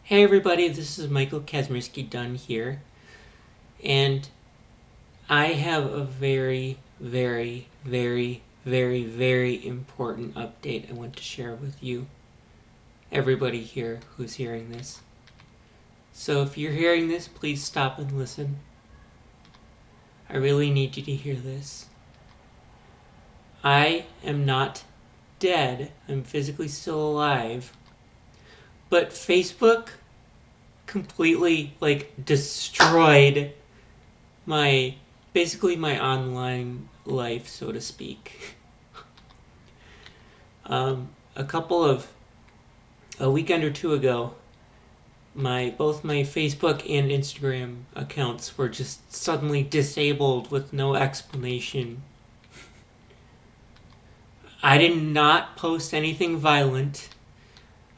Hey everybody, this is Michael Kazmierski Dunn here, and I have a very, very, very, very, very important update I want to share with you, everybody here who's hearing this. So if you're hearing this, please stop and listen. I really need you to hear this. I am not dead, I'm physically still alive, but Facebook completely, destroyed my basically my online life, so to speak. A couple of a weekend or two ago, my Facebook and Instagram accounts were just suddenly disabled with no explanation. I did not post anything violent.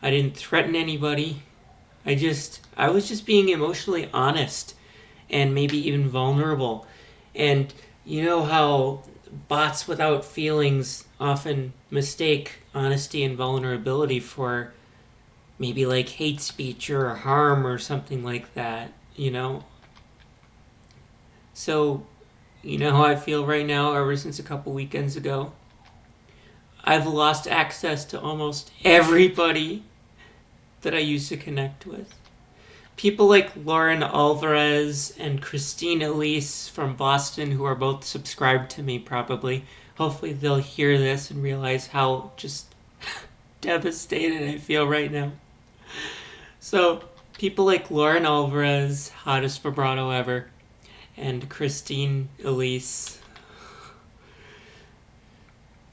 I didn't threaten anybody. I was just being emotionally honest and maybe even vulnerable. And you know how bots without feelings often mistake honesty and vulnerability for maybe like hate speech or harm or something like that, you know? So, you know how I feel right now ever since a couple weekends ago? I've lost access to almost everybody that I used to connect with. People like Lauren Alvarez and Christine Elise from Boston, who are both subscribed to me probably. Hopefully they'll hear this and realize how just devastated I feel right now. So, people like Lauren Alvarez, hottest vibrato ever, and Christine Elise,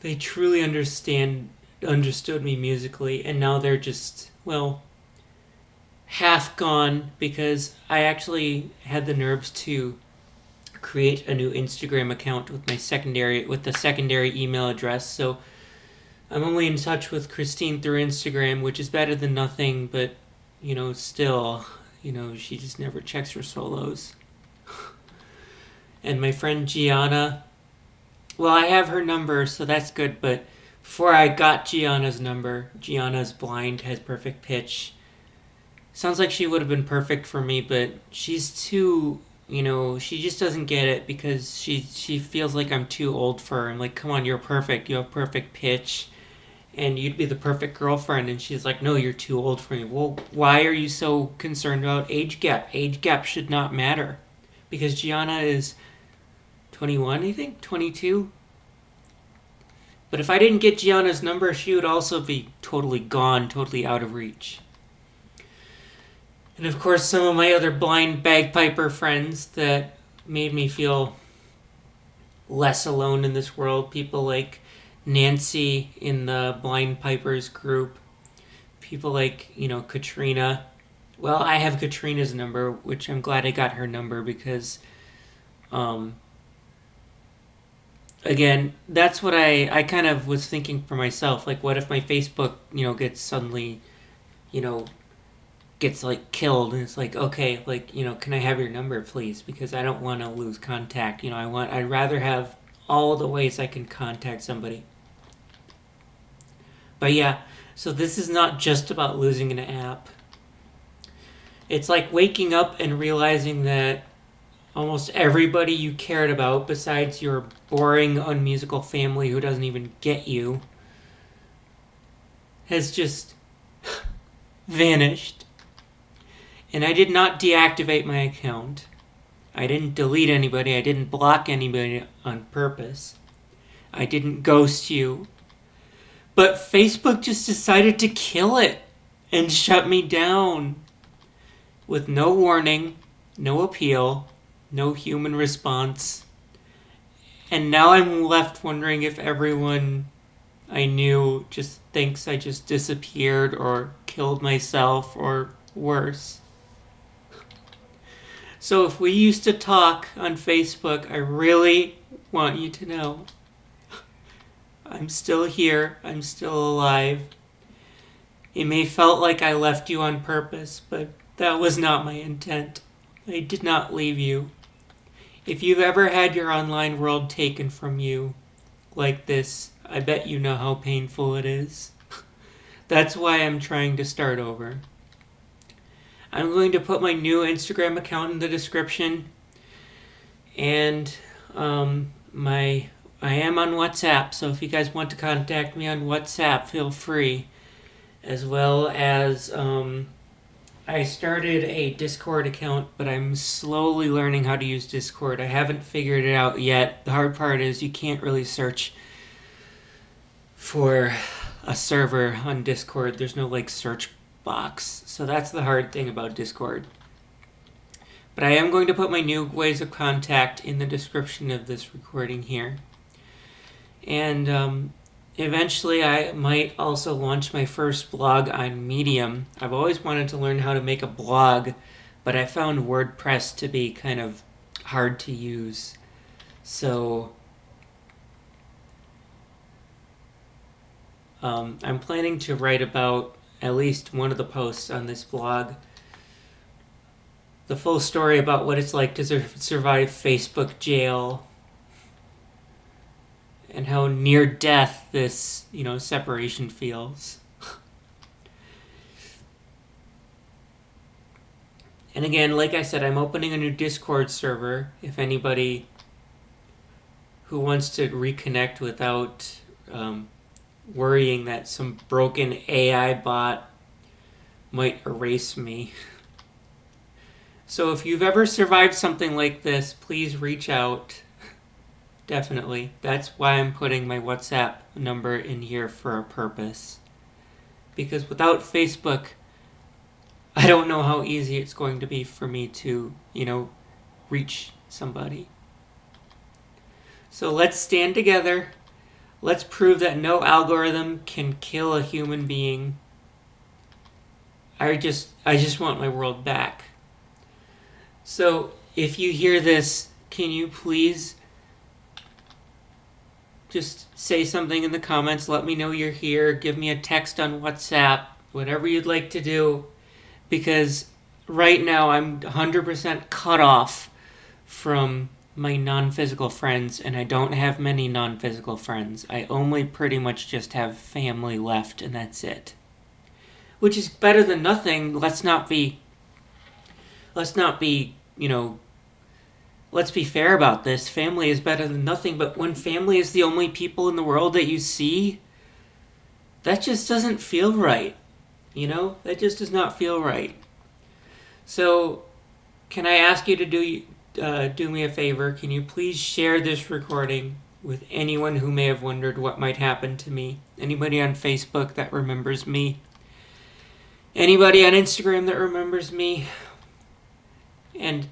they truly understood me musically, and now they're just, well, half gone because I actually had the nerves to create a new Instagram account with the secondary email address. So I'm only in touch with Christine through Instagram, which is better than nothing, but still, she just never checks her solos. And my friend Gianna, well, I have her number, so that's good, but before I got Gianna's number, Gianna's blind, has perfect pitch. Sounds like she would have been perfect for me, but she's too, she just doesn't get it because she feels like I'm too old for her. I'm like, come on, you're perfect. You have perfect pitch, and you'd be the perfect girlfriend. And she's like, no, you're too old for me. Well, why are you so concerned about age gap? Age gap should not matter because Gianna is 21, I think, 22. But if I didn't get Gianna's number, she would also be totally gone, totally out of reach. And of course, some of my other blind bagpiper friends that made me feel less alone in this world. People like Nancy in the Blind Pipers group. People like, Katrina. Well, I have Katrina's number, which I'm glad I got her number because, again, that's what I kind of was thinking for myself. Like, what if my Facebook, gets suddenly, you know, gets like killed and it's like, okay, like, can I have your number please, because I don't want to lose contact. I'd rather have all the ways I can contact somebody. But yeah, so this is not just about losing an app. It's like waking up and realizing that almost everybody you cared about besides your boring unmusical family who doesn't even get you has just vanished. And I did not deactivate my account. I didn't delete anybody. I didn't block anybody on purpose. I didn't ghost you. But Facebook just decided to kill it and shut me down with no warning, no appeal, no human response. And now I'm left wondering if everyone I knew just thinks I just disappeared or killed myself or worse. So if we used to talk on Facebook, I really want you to know I'm still here. I'm still alive. It may felt like I left you on purpose, but that was not my intent. I did not leave you. If you've ever had your online world taken from you like this, I bet you know how painful it is. That's why I'm trying to start over. I'm going to put my new Instagram account in the description, and my I am on WhatsApp, so if you guys want to contact me on WhatsApp, feel free. As well as I started a Discord account, but I'm slowly learning how to use Discord. I haven't figured it out yet. The hard part is you can't really search for a server on Discord. There's no like search box. So that's the hard thing about Discord. But I am going to put my new ways of contact in the description of this recording here. And eventually I might also launch my first blog on Medium. I've always wanted to learn how to make a blog, but I found WordPress to be kind of hard to use. So I'm planning to write about at least one of the posts on this blog. The full story about what it's like to survive Facebook jail, and how near death this, separation feels. And again, like I said, I'm opening a new Discord server if anybody who wants to reconnect without worrying that some broken AI bot might erase me. So if you've ever survived something like this, please reach out. Definitely. That's why I'm putting my WhatsApp number in here for a purpose. Because without Facebook, I don't know how easy it's going to be for me to, reach somebody. So let's stand together. Let's prove that no algorithm can kill a human being. I just want my world back. So if you hear this, can you please just say something in the comments, let me know you're here, give me a text on WhatsApp, whatever you'd like to do, because right now I'm 100% cut off from my non-physical friends, and I don't have many non-physical friends. I only pretty much just have family left, and that's it. Which is better than nothing. Let's not be, let's be fair about this. Family is better than nothing, but when family is the only people in the world that you see, that just doesn't feel right. That just does not feel right. So, can I ask you to do me a favor? Can you please share this recording with anyone who may have wondered what might happen to me? Anybody on Facebook that remembers me? Anybody on Instagram that remembers me? And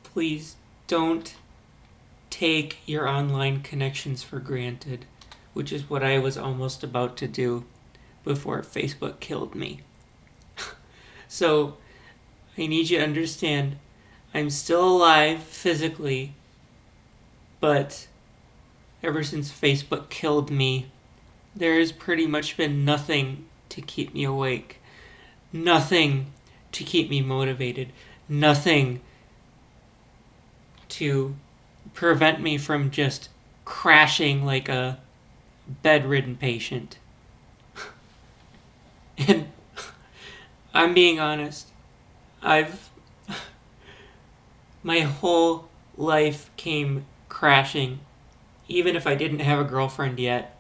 please don't take your online connections for granted, which is what I was almost about to do before Facebook killed me. So, I need you to understand, I'm still alive physically, but ever since Facebook killed me, there has pretty much been nothing to keep me awake. Nothing to keep me motivated. Nothing to prevent me from just crashing like a bedridden patient. And I'm being honest. My whole life came crashing. Even if I didn't have a girlfriend yet,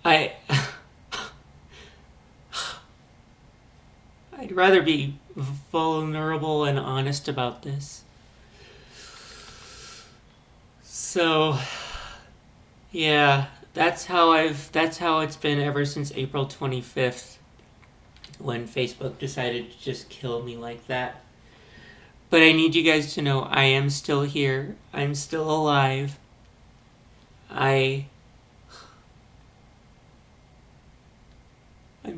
I'd rather be vulnerable and honest about this. So, yeah, that's how it's been ever since April 25th, when Facebook decided to just kill me like that. But I need you guys to know I am still here. I'm still alive. I'm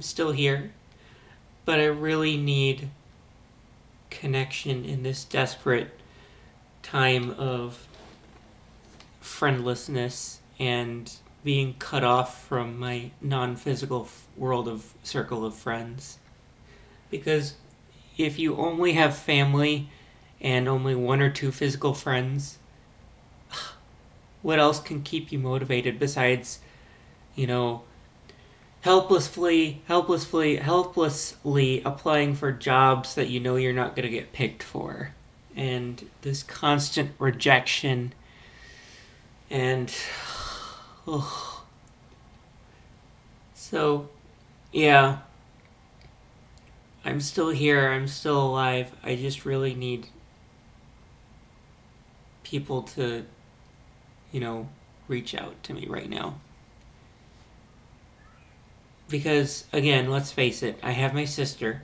still here. But I really need connection in this desperate time of friendlessness and being cut off from my non-physical circle of friends. Because if you only have family and only one or two physical friends, what else can keep you motivated besides, helplessly applying for jobs that you know you're not going to get picked for, and this constant rejection, and oh. So yeah, I'm still here, I'm still alive. I just really need people to, you know, reach out to me right now. Because, again, let's face it, I have my sister,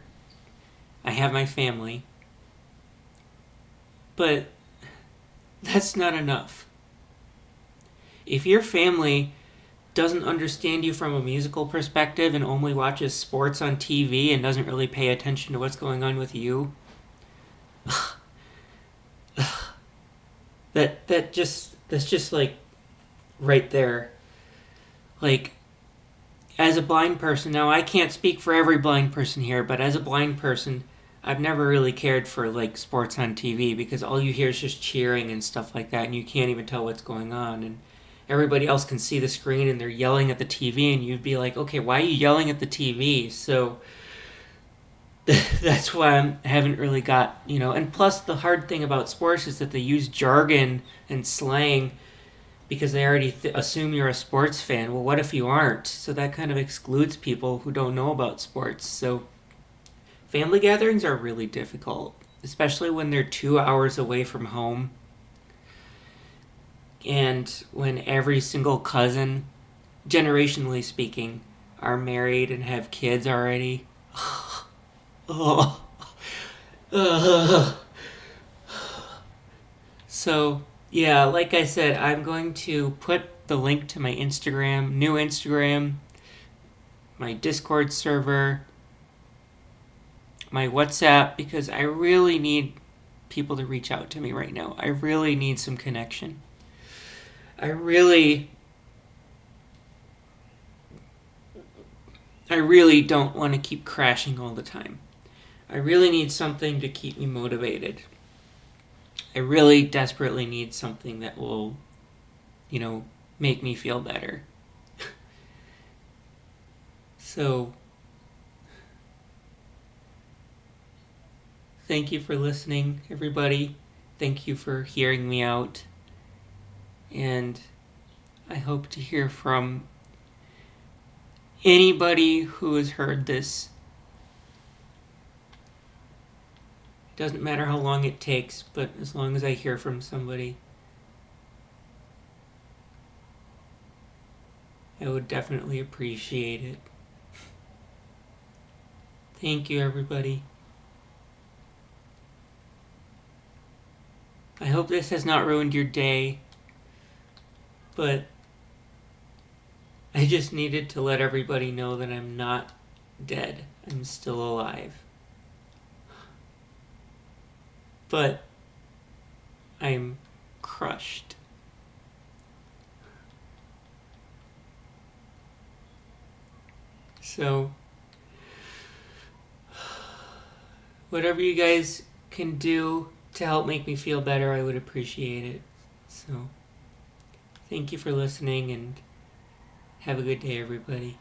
I have my family, but that's not enough. If your family doesn't understand you from a musical perspective and only watches sports on TV and doesn't really pay attention to what's going on with you, that's just like right there. Like, as a blind person, now I can't speak for every blind person here, but as a blind person, I've never really cared for like sports on TV because all you hear is just cheering and stuff like that, and you can't even tell what's going on. And everybody else can see the screen and they're yelling at the TV, and you'd be like, okay, why are you yelling at the TV? So that's why I haven't really got, you know. And plus, the hard thing about sports is that they use jargon and slang because they already assume you're a sports fan. Well, what if you aren't? So that kind of excludes people who don't know about sports. So family gatherings are really difficult, especially when they're 2 hours away from home and when every single cousin, generationally speaking, are married and have kids already. Oh. So, yeah, like I said, I'm going to put the link to my Instagram, new Instagram, my Discord server, my WhatsApp, because I really need people to reach out to me right now. I really need some connection. I really don't want to keep crashing all the time. I really need something to keep me motivated. I really desperately need something that will, you know, make me feel better. So, thank you for listening, everybody. Thank you for hearing me out. And I hope to hear from anybody who has heard this. Doesn't matter how long it takes, but as long as I hear from somebody, I would definitely appreciate it. Thank you, everybody. I hope this has not ruined your day, but I just needed to let everybody know that I'm not dead. I'm still alive. But I'm crushed. So, whatever you guys can do to help make me feel better, I would appreciate it. So, thank you for listening and have a good day, everybody.